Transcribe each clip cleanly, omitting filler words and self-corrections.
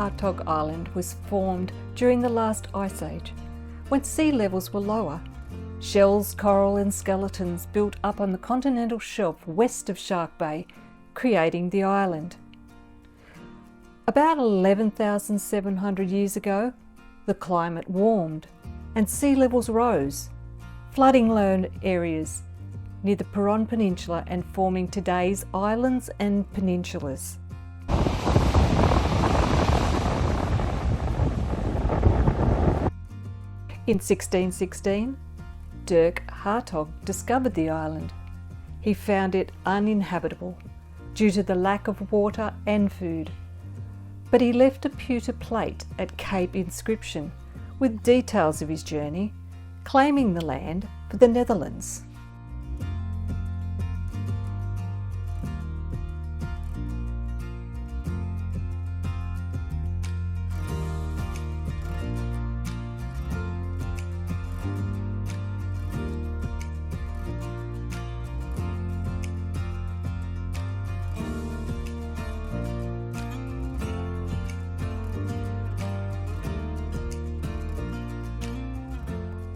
Hartog Island was formed during the last ice age, when sea levels were lower. Shells, coral and skeletons built up on the continental shelf west of Shark Bay, creating the island. About 11,700 years ago, the climate warmed and sea levels rose, flooding low areas near the Peron Peninsula and forming today's islands and peninsulas. In 1616, Dirk Hartog discovered the island. He found it uninhabitable due to the lack of water and food, but he left a pewter plate at Cape Inscription with details of his journey, claiming the land for the Netherlands.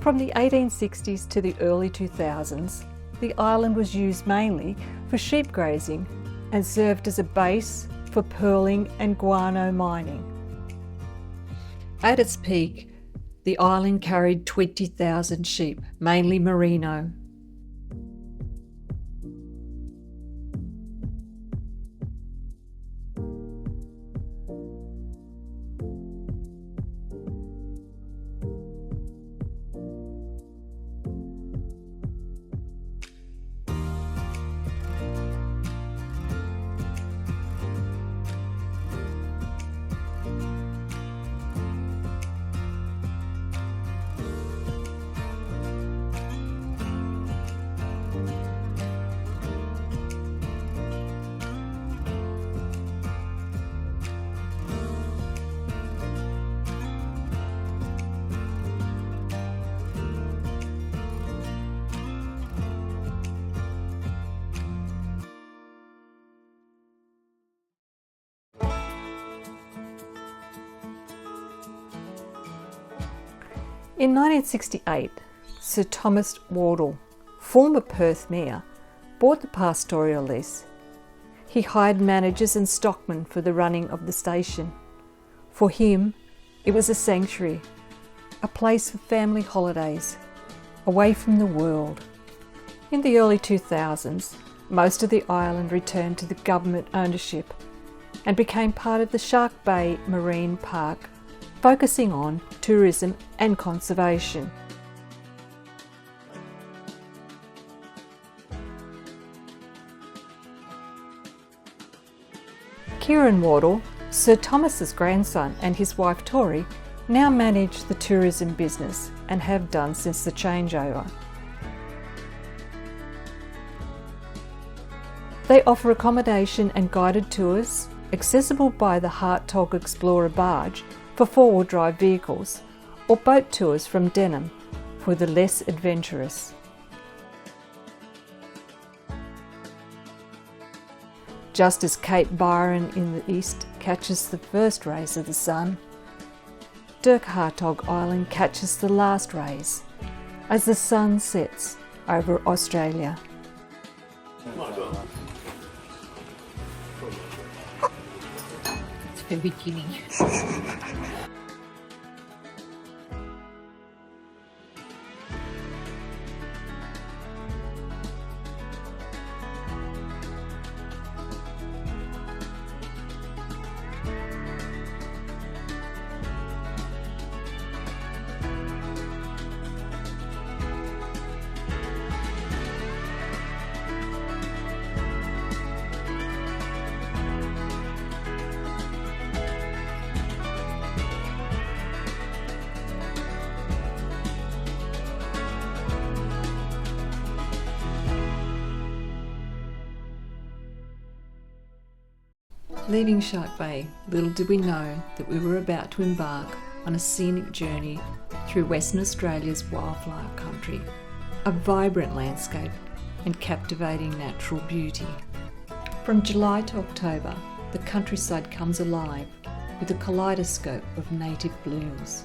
From the 1860s to the early 2000s, the island was used mainly for sheep grazing and served as a base for pearling and guano mining. At its peak, the island carried 20,000 sheep, mainly merino. In 1968, Sir Thomas Wardle, former Perth Mayor, bought the pastoral lease. He hired managers and stockmen for the running of the station. For him, it was a sanctuary, a place for family holidays, away from the world. In the early 2000s, most of the island returned to the government ownership and became part of the Shark Bay Marine Park, focusing on tourism and conservation. Kieran Wardle, Sir Thomas's grandson, and his wife Tori now manage the tourism business and have done since the changeover. They offer accommodation and guided tours, accessible by the Hartog Explorer barge for four-wheel drive vehicles, or boat tours from Denham for the less adventurous. Just as Cape Byron in the east catches the first rays of the sun, Dirk Hartog Island catches the last rays as the sun sets over Australia. It's very chilly. Leaving Shark Bay, little did we know that we were about to embark on a scenic journey through Western Australia's wildflower country, a vibrant landscape and captivating natural beauty. From July to October, the countryside comes alive with a kaleidoscope of native blooms.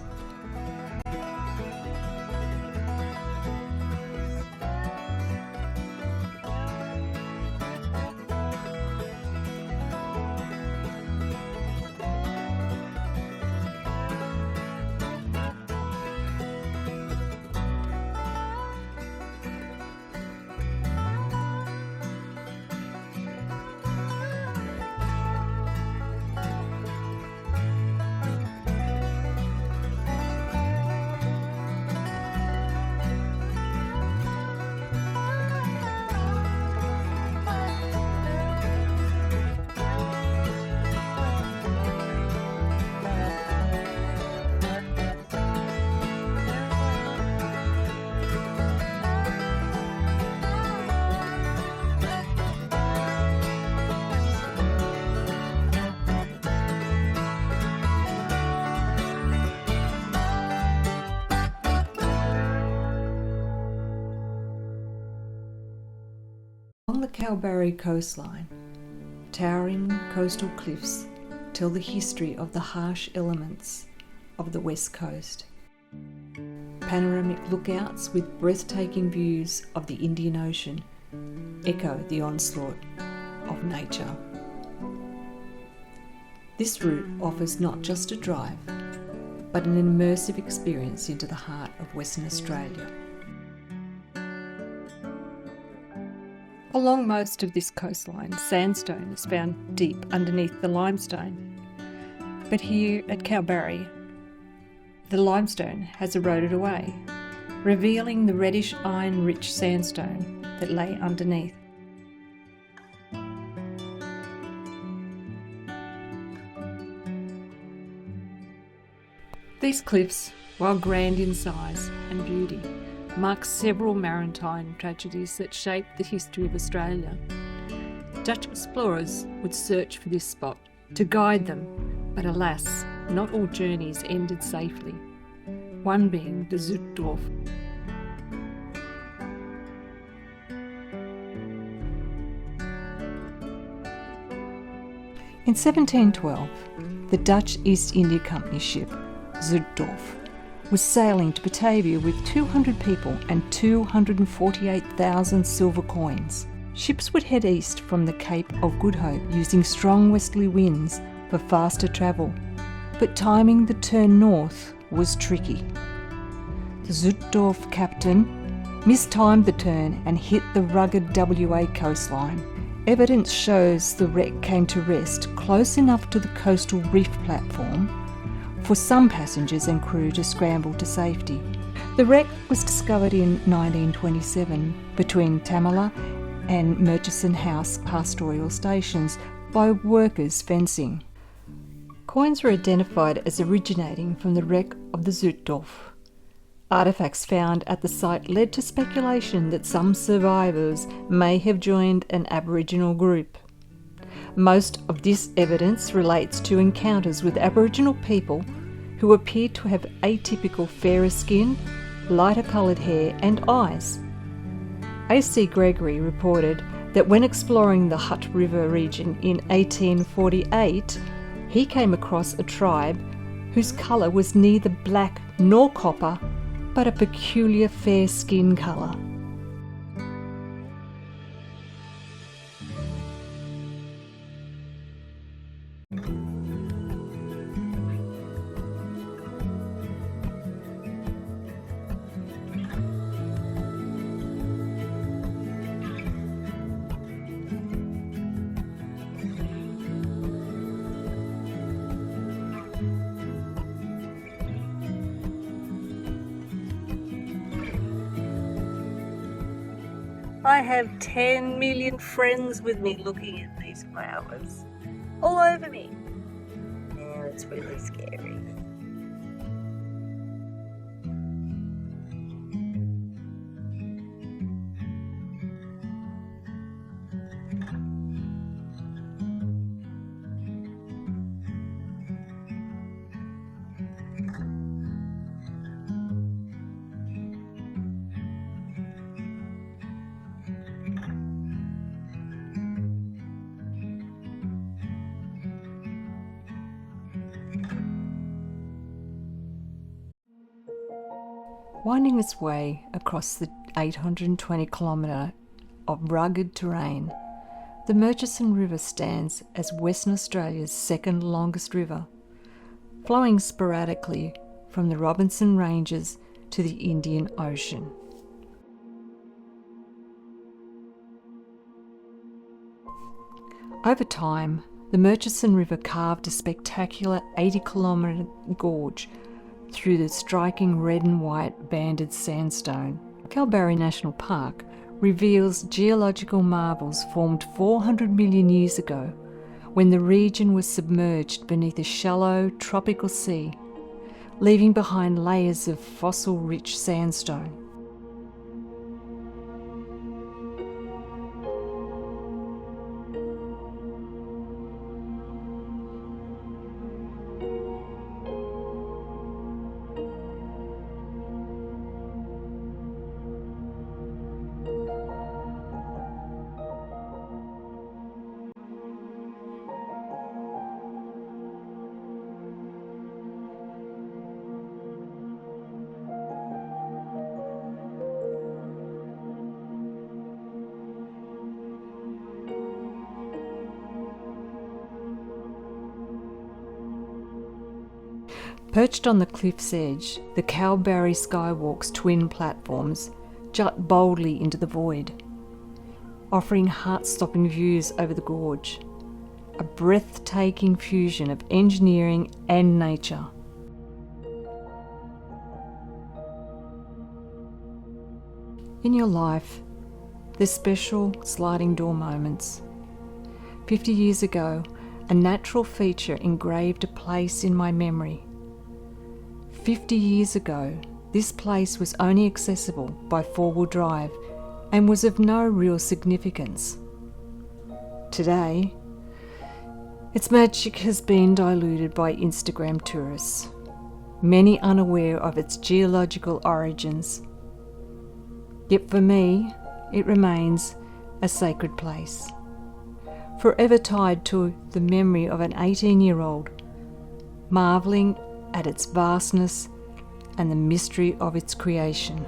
Along the Kalbarri coastline, towering coastal cliffs tell the history of the harsh elements of the west coast. Panoramic lookouts with breathtaking views of the Indian Ocean echo the onslaught of nature. This route offers not just a drive, but an immersive experience into the heart of Western Australia. Along most of this coastline, sandstone is found deep underneath the limestone. But here at Kalbarri, the limestone has eroded away, revealing the reddish iron-rich sandstone that lay underneath. These cliffs, while grand in size and beauty, mark several maritime tragedies that shaped the history of Australia. Dutch explorers would search for this spot to guide them, but alas, not all journeys ended safely, one being the Zuidorf. In 1712, the Dutch East India Company ship Zuidorf was sailing to Batavia with 200 people and 248,000 silver coins. Ships would head east from the Cape of Good Hope using strong westerly winds for faster travel, but timing the turn north was tricky. The Zuidorf captain mistimed the turn and hit the rugged WA coastline. Evidence shows the wreck came to rest close enough to the coastal reef platform for some passengers and crew to scramble to safety. The wreck was discovered in 1927 between Tamala and Murchison House pastoral stations by workers fencing. Coins were identified as originating from the wreck of the Zuidorf. Artefacts found at the site led to speculation that some survivors may have joined an Aboriginal group. Most of this evidence relates to encounters with Aboriginal people who appeared to have atypical fairer skin, lighter coloured hair and eyes. A.C. Gregory reported that when exploring the Hutt River region in 1848, he came across a tribe whose colour was neither black nor copper, but a peculiar fair skin colour. I have 10 million friends with me looking at these flowers, all over me. Now it's really scary. Winding its way across the 820 kilometre of rugged terrain, the Murchison River stands as Western Australia's second longest river, flowing sporadically from the Robinson Ranges to the Indian Ocean. Over time, the Murchison River carved a spectacular 80-kilometre gorge through the striking red and white banded sandstone. Kalbarri National Park reveals geological marvels formed 400 million years ago when the region was submerged beneath a shallow tropical sea, leaving behind layers of fossil-rich sandstone. Perched on the cliff's edge, the Kalbarri Skywalk's twin platforms jut boldly into the void, offering heart-stopping views over the gorge, a breathtaking fusion of engineering and nature. In your life, there's special sliding door moments. 50 years ago, a natural feature engraved a place in my memory. 50 years ago, this place was only accessible by four-wheel drive and was of no real significance. Today, its magic has been diluted by Instagram tourists, many unaware of its geological origins. Yet for me, it remains a sacred place, forever tied to the memory of an 18-year-old, marvelling at its vastness and the mystery of its creation.